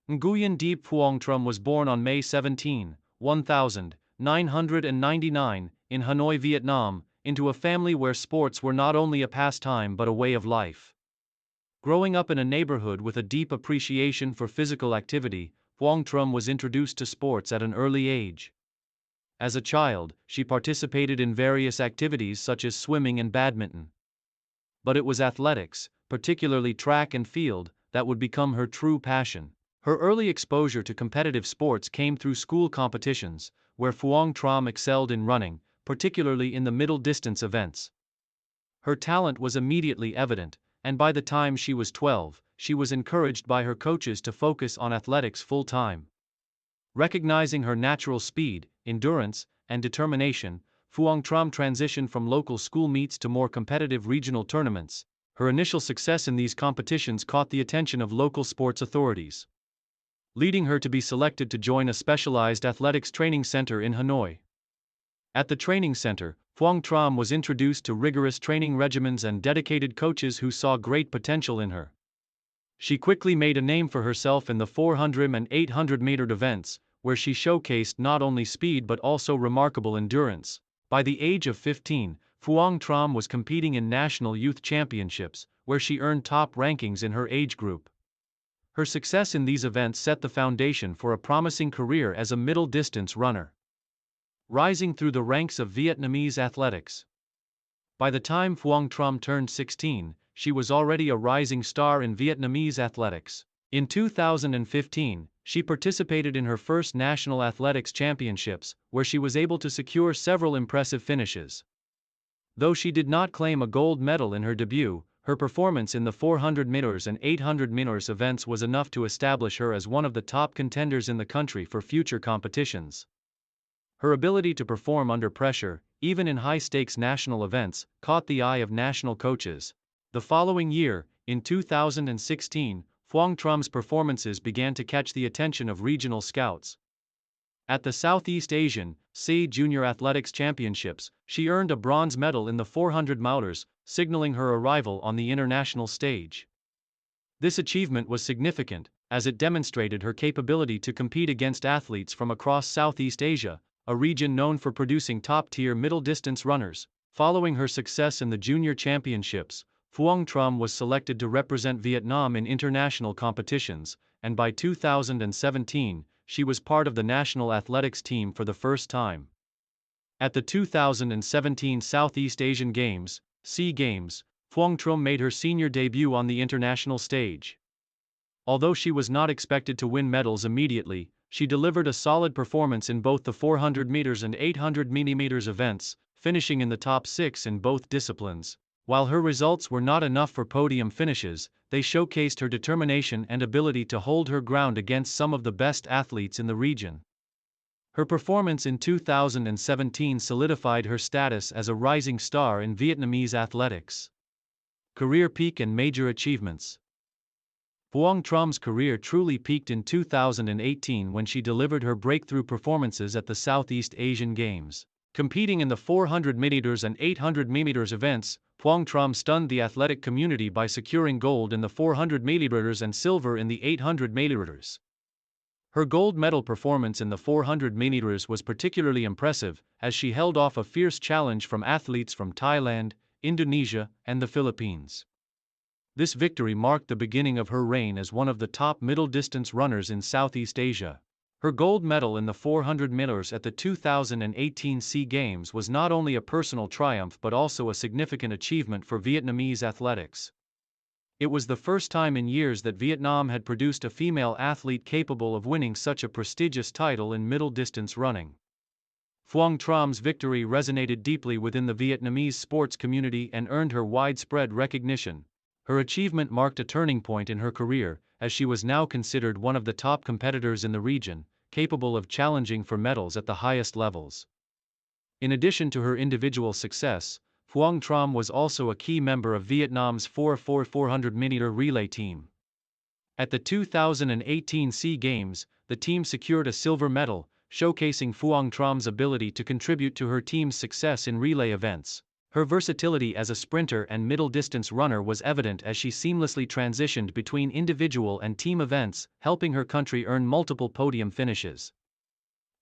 Nguyen Diep Phuong Trum was born on May 17, 1999, in Hanoi, Vietnam, into a family where sports were not only a pastime but a way of life. Growing up in a neighborhood with a deep appreciation for physical activity, Phuong Trum was introduced to sports at an early age. As a child, she participated in various activities such as swimming and badminton. But it was athletics, particularly track and field, that would become her true passion. Her early exposure to competitive sports came through school competitions, where Phuong Tram excelled in running, particularly in the middle distance events. Her talent was immediately evident, and by the time she was 12, she was encouraged by her coaches to focus on athletics full-time. Recognizing her natural speed, endurance, and determination, Phuong Tram transitioned from local school meets to more competitive regional tournaments. Her initial success in these competitions caught the attention of local sports authorities, leading her to be selected to join a specialized athletics training center in Hanoi. At the training center, Phuong Tram was introduced to rigorous training regimens and dedicated coaches who saw great potential in her. She quickly made a name for herself in the 400 and 800-meter events, where she showcased not only speed but also remarkable endurance. By the age of 15, Phuong Tram was competing in national youth championships, where she earned top rankings in her age group. Her success in these events set the foundation for a promising career as a middle-distance runner, rising through the ranks of Vietnamese athletics. By the time Phuong Tram turned 16, she was already a rising star in Vietnamese athletics. In 2015, she participated in her first National Athletics Championships, where she was able to secure several impressive finishes. Though she did not claim a gold medal in her debut, her performance in the 400 meters and 800 meters events was enough to establish her as one of the top contenders in the country for future competitions. Her ability to perform under pressure, even in high-stakes national events, caught the eye of national coaches. The following year, in 2016, Phuong Tram's performances began to catch the attention of regional scouts. At the Southeast Asian SEA Junior Athletics Championships, she earned a bronze medal in the 400 meters, signaling her arrival on the international stage. This achievement was significant, as it demonstrated her capability to compete against athletes from across Southeast Asia, a region known for producing top-tier middle-distance runners. Following her success in the Junior Championships, Phuong Tram was selected to represent Vietnam in international competitions, and by 2017, she was part of the national athletics team for the first time. At the 2017 Southeast Asian Games, SEA Games, Phuong Tram made her senior debut on the international stage. Although she was not expected to win medals immediately, she delivered a solid performance in both the 400 meters and 800 meters events, finishing in the top 6 in both disciplines. While her results were not enough for podium finishes, they showcased her determination and ability to hold her ground against some of the best athletes in the region. Her performance in 2017 solidified her status as a rising star in Vietnamese athletics. Career peak and major achievements. Phuong Tram's career truly peaked in 2018 when she delivered her breakthrough performances at the Southeast Asian Games. Competing in the 400 meters and 800 meters events, Phuong Tram stunned the athletic community by securing gold in the 400 meters and silver in the 800 meters. Her gold medal performance in the 400 meters was particularly impressive, as she held off a fierce challenge from athletes from Thailand, Indonesia, and the Philippines. This victory marked the beginning of her reign as one of the top middle-distance runners in Southeast Asia. Her gold medal in the 400 meters at the 2018 SEA Games was not only a personal triumph but also a significant achievement for Vietnamese athletics. It was the first time in years that Vietnam had produced a female athlete capable of winning such a prestigious title in middle-distance running. Phuong Tram's victory resonated deeply within the Vietnamese sports community and earned her widespread recognition. Her achievement marked a turning point in her career, as she was now considered one of the top competitors in the region, capable of challenging for medals at the highest levels. In addition to her individual success, Phuong Tram was also a key member of Vietnam's 400-meter relay team. At the 2018 SEA Games, the team secured a silver medal, showcasing Phuong Tram's ability to contribute to her team's success in relay events. Her versatility as a sprinter and middle-distance runner was evident as she seamlessly transitioned between individual and team events, helping her country earn multiple podium finishes.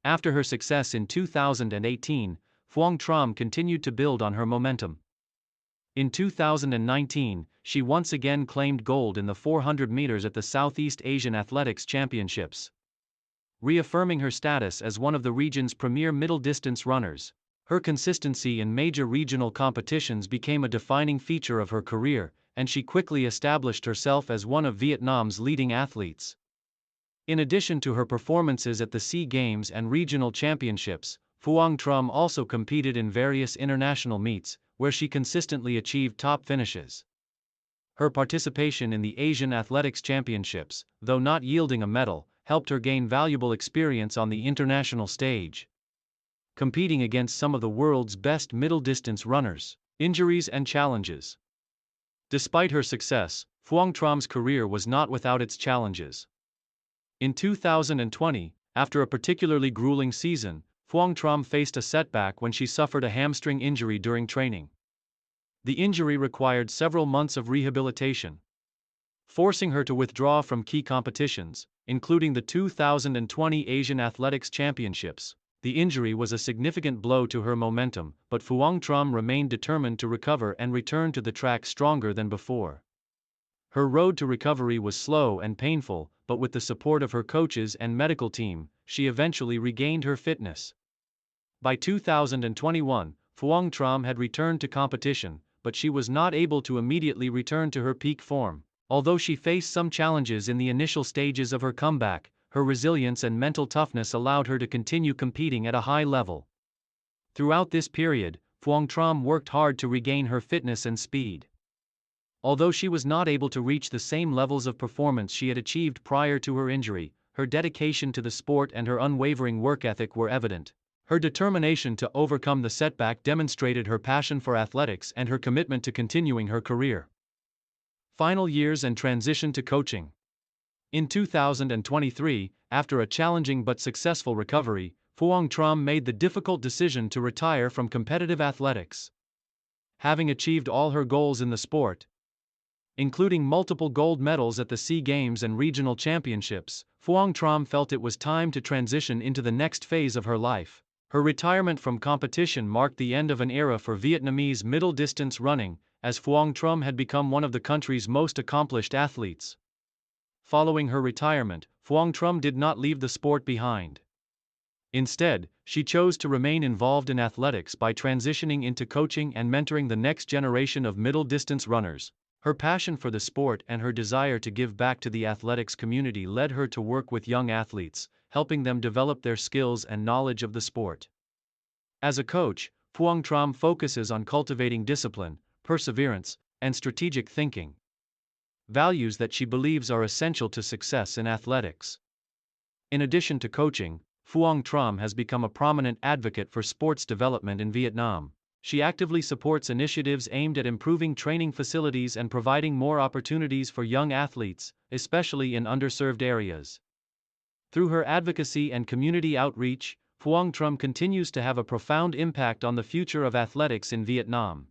After her success in 2018, Phuong Tram continued to build on her momentum. In 2019, she once again claimed gold in the 400 meters at the Southeast Asian Athletics Championships, reaffirming her status as one of the region's premier middle-distance runners. Her consistency in major regional competitions became a defining feature of her career, and she quickly established herself as one of Vietnam's leading athletes. In addition to her performances at the SEA Games and regional championships, Phuong Tram also competed in various international meets, where she consistently achieved top finishes. Her participation in the Asian Athletics Championships, though not yielding a medal, helped her gain valuable experience on the international stage, competing against some of the world's best middle-distance runners. Injuries and challenges. Despite her success, Phuong Tram's career was not without its challenges. In 2020, after a particularly grueling season, Phuong Tram faced a setback when she suffered a hamstring injury during training. The injury required several months of rehabilitation, forcing her to withdraw from key competitions, including the 2020 Asian Athletics Championships. The injury was a significant blow to her momentum, but Phuong Tram remained determined to recover and return to the track stronger than before. Her road to recovery was slow and painful, but with the support of her coaches and medical team, she eventually regained her fitness. By 2021, Phuong Tram had returned to competition, but she was not able to immediately return to her peak form. Although she faced some challenges in the initial stages of her comeback, her resilience and mental toughness allowed her to continue competing at a high level. Throughout this period, Phuong Tram worked hard to regain her fitness and speed. Although she was not able to reach the same levels of performance she had achieved prior to her injury, her dedication to the sport and her unwavering work ethic were evident. Her determination to overcome the setback demonstrated her passion for athletics and her commitment to continuing her career. Final years and transition to coaching. In 2023, after a challenging but successful recovery, Phuong Tram made the difficult decision to retire from competitive athletics. Having achieved all her goals in the sport, including multiple gold medals at the SEA Games and regional championships, Phuong Tram felt it was time to transition into the next phase of her life. Her retirement from competition marked the end of an era for Vietnamese middle-distance running, as Phuong Tram had become one of the country's most accomplished athletes. Following her retirement, Phuong Tram did not leave the sport behind. Instead, she chose to remain involved in athletics by transitioning into coaching and mentoring the next generation of middle-distance runners. Her passion for the sport and her desire to give back to the athletics community led her to work with young athletes, helping them develop their skills and knowledge of the sport. As a coach, Phuong Tram focuses on cultivating discipline, perseverance, and strategic thinking, values that she believes are essential to success in athletics. In addition to coaching, Phuong Tram has become a prominent advocate for sports development in Vietnam. She actively supports initiatives aimed at improving training facilities and providing more opportunities for young athletes, especially in underserved areas. Through her advocacy and community outreach, Phuong Tram continues to have a profound impact on the future of athletics in Vietnam.